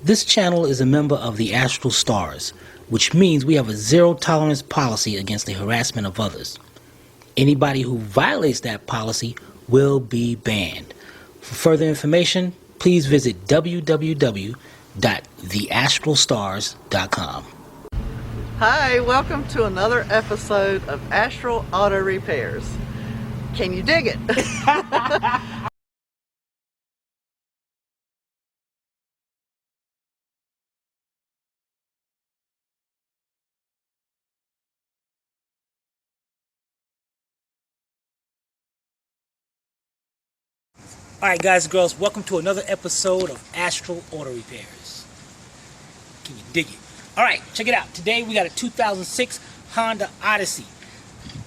This channel is a member of the Astral Stars, which means we have a zero-tolerance policy against the harassment of others. Anybody who violates that policy will be banned. For further information, please visit www.theastralstars.com. Hi, welcome to another episode of Astral Auto Repairs. Can you dig it? Alright guys and girls, welcome to another episode of Astral Auto Repairs. Can you dig it? Alright, check it out. Today we got a 2006 Honda Odyssey.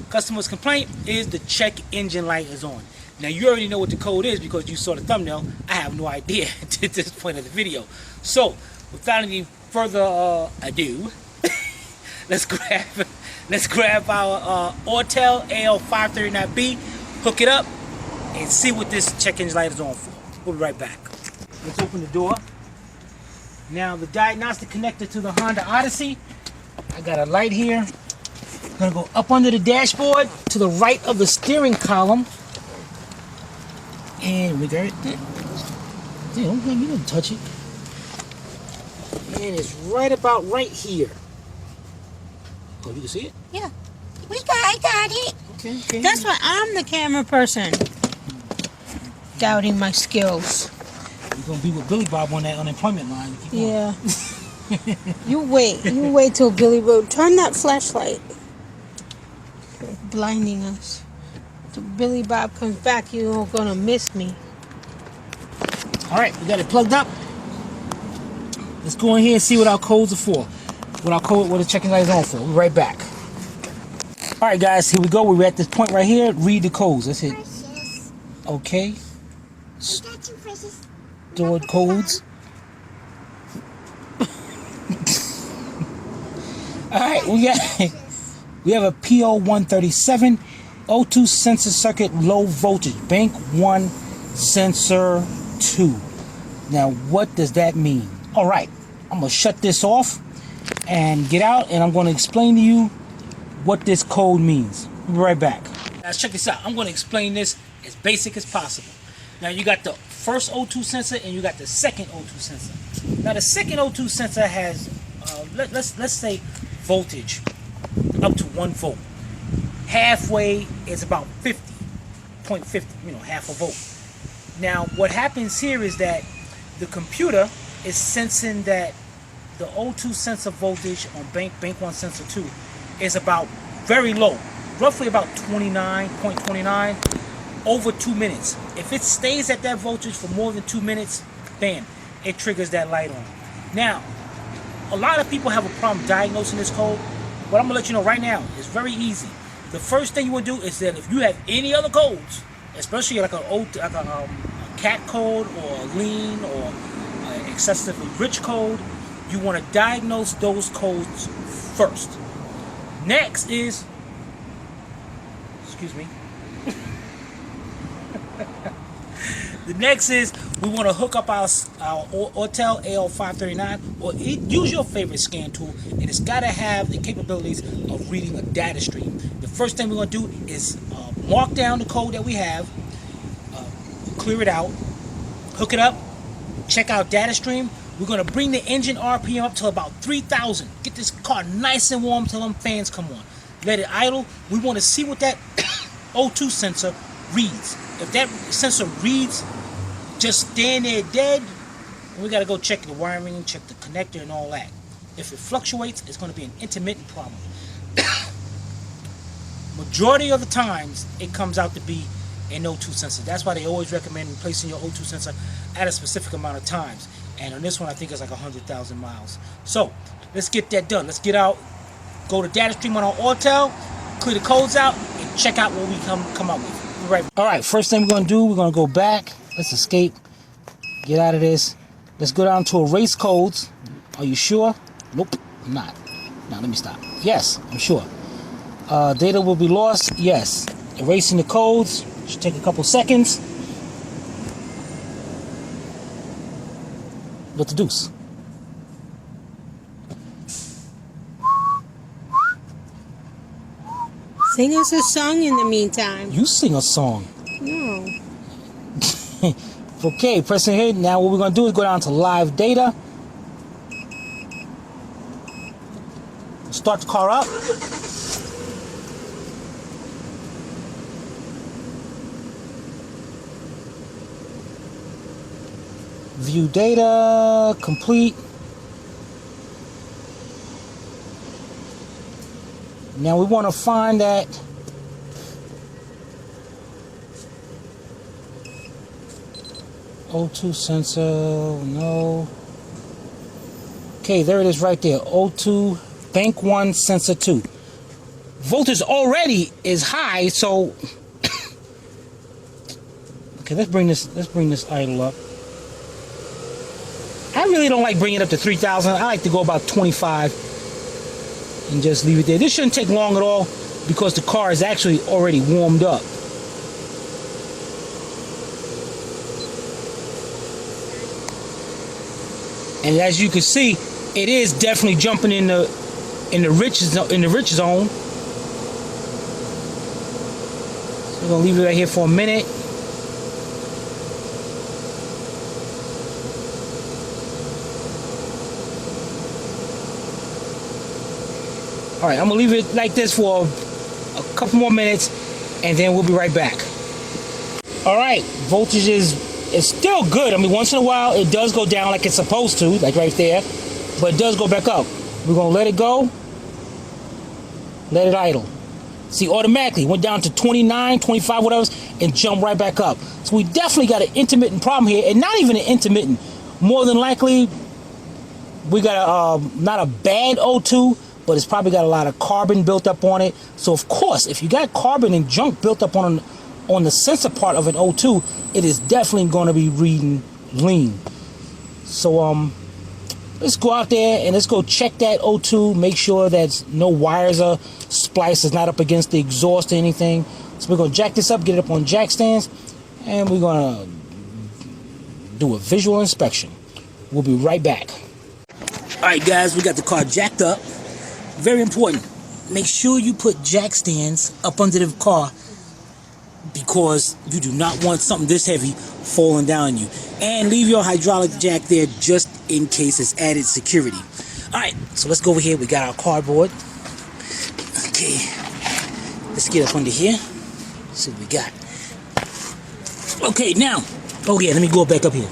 Customer's complaint is the check engine light is on. Now you already know what the code is because you saw the thumbnail. I have no idea at this point of the video. So, without any further ado, let's grab our Autel AL539B, hook it up, and see what this check engine light is on for. We'll be right back. Let's open the door. Now the diagnostic connector to the Honda Odyssey. I got a light here. I'm gonna go up under the dashboard to the right of the steering column. And we got it. Damn, you didn't touch it. And it's right about right here. Oh, you can see it? Yeah. I got it. Okay. That's why I'm the camera person. Doubting my skills. You're gonna be with Billy Bob on that unemployment line. Keep Yeah. You wait till Billy Bob. Turn that flashlight. You're blinding us. Till Billy Bob comes back, you're gonna miss me. Alright, we got it plugged up. Let's go in here and see what our codes are for. What the checking light is on for. We'll be right back. Alright guys, here we go. We're at this point right here. Read the codes. Let's hit okay. Stored codes. Alright, we have a P0137 O2 sensor circuit low voltage bank 1 sensor 2. Now what does that mean? Alright, I'm gonna shut this off and get out, and I'm gonna explain to you what this code means. We'll be right back. Now check this out. I'm gonna explain this as basic as possible. Now you got the first O2 sensor and you got the second O2 sensor. Now the second O2 sensor has let's say voltage up to 1 volt. Halfway is about 50.50, half a volt. Now what happens here is that the computer is sensing that the O2 sensor voltage on bank 1 sensor 2 is about very low, roughly about 29.29 over 2 minutes. If it stays at that voltage for more than 2 minutes, bam, it triggers that light on. Now, a lot of people have a problem diagnosing this code, but I'm gonna let you know right now, it's very easy. The first thing you want to do is that if you have any other codes, especially like a cat code or a lean or an excessively rich code, you want to diagnose those codes first. Next is, excuse me. The next is we want to hook up our Autel AL539 or use your favorite scan tool, and it's got to have the capabilities of reading a data stream. The first thing we're going to do is mark down the code that we have, clear it out, hook it up, check out data stream. We're going to bring the engine RPM up to about 3,000. Get this car nice and warm till them fans come on. Let it idle. We want to see what that O2 sensor reads. If that sensor reads, just stand there dead, we got to go check the wiring, check the connector and all that. If it fluctuates, it's going to be an intermittent problem. Majority of the times, it comes out to be an O2 sensor. That's why they always recommend replacing your O2 sensor at a specific amount of times. And on this one, I think it's like 100,000 miles. So, let's get that done. Let's get out, go to data stream on our Autel, clear the codes out, and check out what we come up with. Right. Alright, first thing we're going to do, we're going to go back. Let's escape. Get out of this. Let's go down to erase codes. Are you sure? Nope, I'm not. Now, let me stop. Yes, I'm sure. Data will be lost. Yes. Erasing the codes. Should take a couple seconds. What the deuce? Sing us a song in the meantime. You sing a song. No. Okay, pressing here. Now what we're going to do is go down to live data. Start the car up. View data, complete. Now we want to find that O2 sensor, no. Okay, there it is right there, O2 Bank 1 sensor 2. Voltage already is high, so okay, let's bring this idle up. I really don't like bringing it up to 3,000. I like to go about 25 and just leave it there. This shouldn't take long at all because the car is actually already warmed up. And as you can see, it is definitely jumping in the rich zone. So we're gonna leave it right here for a minute. All right, I'm gonna leave it like this for a couple more minutes, and then we'll be right back. All right, voltage is still good. I mean, once in a while it does go down like it's supposed to, like right there, but it does go back up. We're gonna let it go, let it idle. See, automatically went down to 29, 25, whatever, and jumped right back up. So we definitely got an intermittent problem here, and not even an intermittent. More than likely, we got not a bad O2, but it's probably got a lot of carbon built up on it. So of course, if you got carbon and junk built up on the sensor part of an O2, it is definitely going to be reading lean. So let's go out there and let's go check that O2, make sure that no wires are spliced, it's not up against the exhaust or anything. So we're going to jack this up, get it up on jack stands, and we're going to do a visual inspection. We'll be right back. All right, guys, we got the car jacked up. Very important. Make sure you put jack stands up under the car because you do not want something this heavy falling down on you. And leave your hydraulic jack there just in case it's added security. All right, so let's go over here. We got our cardboard. Okay, let's get up under here. See what we got. Okay, now, oh yeah, let me go back up here.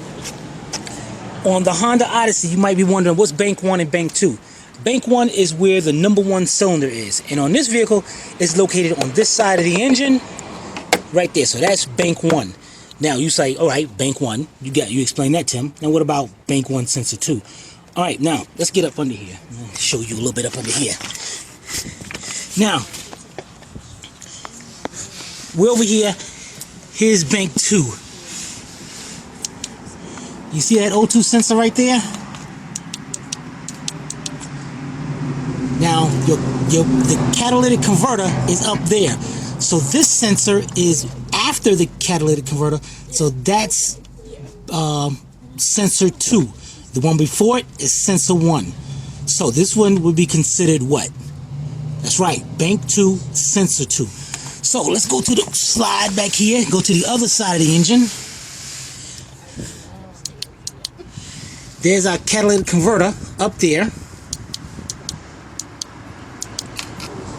On the Honda Odyssey, you might be wondering what's bank 1 and bank 2. Bank 1 is where the number 1 cylinder is, and on this vehicle, it's located on this side of the engine, right there. So that's bank 1. Now you say, all right, bank 1, you explain that, Tim. Now what about bank 1 sensor 2? All right, now let's get up under here. I'll show you a little bit up under here. Now we're over here. Here's bank 2. You see that O2 sensor right there? Now, the catalytic converter is up there. So this sensor is after the catalytic converter. So that's sensor 2. The one before it is sensor 1. So this one would be considered what? That's right, bank 2, sensor 2. So let's go to the slide back here. Go to the other side of the engine. There's our catalytic converter up there.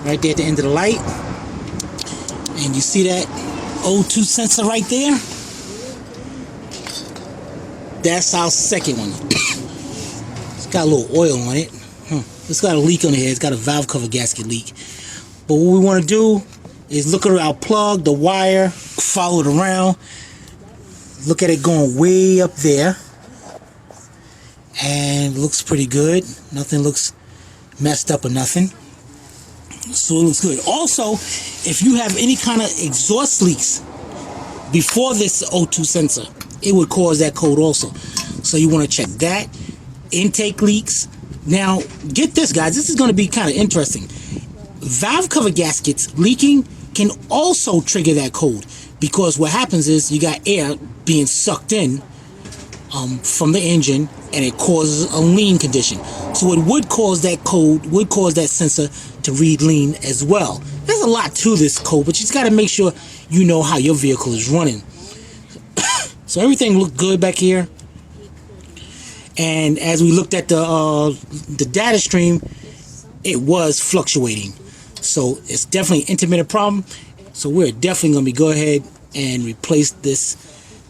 Right there at the end of the light. And you see that O2 sensor right there? That's our second one. It's got a little oil on it. It's got a leak on here. It's got a valve cover gasket leak. But what we want to do is look at our plug, the wire, follow it around. Look at it going way up there. And it looks pretty good. Nothing looks messed up or nothing. So it looks good. Also, if you have any kind of exhaust leaks before this O2 sensor, it would cause that code also. So you want to check that. Intake leaks. Now, get this, guys. This is going to be kind of interesting. Valve cover gaskets leaking can also trigger that code, because what happens is you got air being sucked in from the engine, and it causes a lean condition. So it would cause that code, would cause that sensor to read lean as well. there's a lot to this code, but you just got to make sure you know how your vehicle is running. So everything looked good back here. And as we looked at the data stream, it was fluctuating. So it's definitely an intermittent problem. So we're definitely going to go ahead and replace this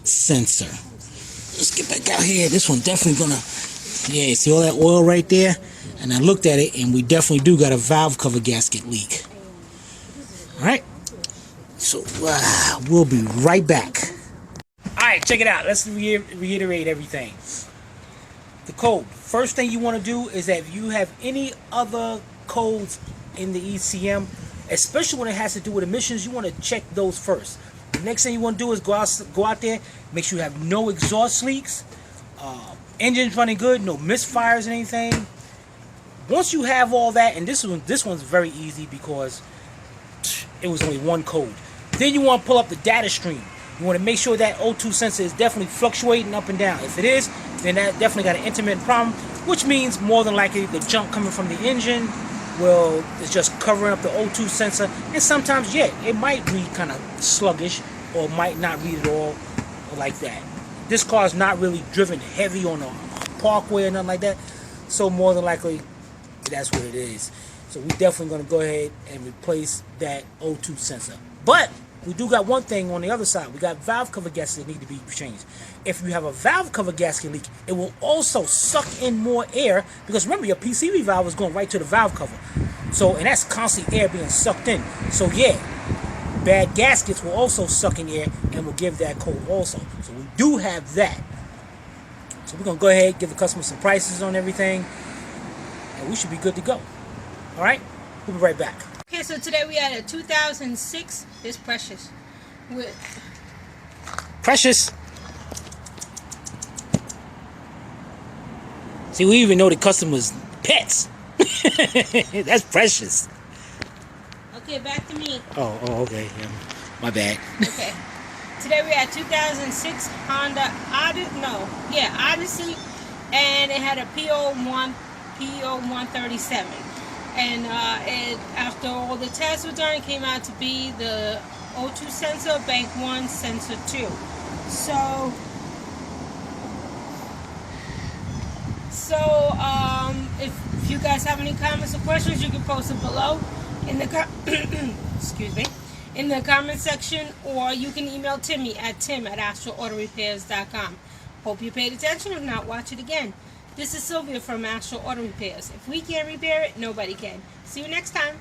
sensor. Let's get back out here. This one definitely going to, yeah, see all that oil right there? And I looked at it, and we definitely do got a valve cover gasket leak. All right. So we'll be right back. All right, check it out. Let's reiterate everything. The code. First thing you want to do is that if you have any other codes in the ECM, especially when it has to do with emissions, you want to check those first. The next thing you want to do is go out there, make sure you have no exhaust leaks, engine's running good, no misfires and anything. Once you have all that, and this one's very easy because it was only one code. Then you want to pull up the data stream. You want to make sure that O2 sensor is definitely fluctuating up and down. If it is, then that definitely got an intermittent problem, which means more than likely the junk coming from the engine is just covering up the O2 sensor. And sometimes, yeah, it might read kind of sluggish or might not read at all or like that. This car is not really driven heavy on a parkway or nothing like that, so more than likely that's what it is. So we definitely going to go ahead and replace that O2 sensor. But we do got one thing on the other side. We got valve cover gaskets that need to be changed. If you have a valve cover gasket leak, it will also suck in more air, because remember, your PCV valve is going right to the valve cover. So, and that's constant air being sucked in. So yeah, bad gaskets will also suck in air and will give that code also. So we do have that. So we're going to go ahead, give the customer some prices on everything, and we should be good to go. All right, we'll be right back. Okay, so today we had a 2006. This Precious. Precious. See, we even know the customers' pets. That's Precious. Okay, back to me. Oh, okay. Yeah. My bad. Okay. Today we had 2006 Honda Odyssey, and it had a P0137. And after all the tests were done, it came out to be the O2 sensor, bank 1, sensor 2. So if you guys have any comments or questions, you can post it below in the excuse me, in the comment section, or you can email Timmy at tim@astralautorepairs.com. Hope you paid attention. If not, watch it again. This is Sylvia from Astral Auto Repairs. If we can't repair it, nobody can. See you next time.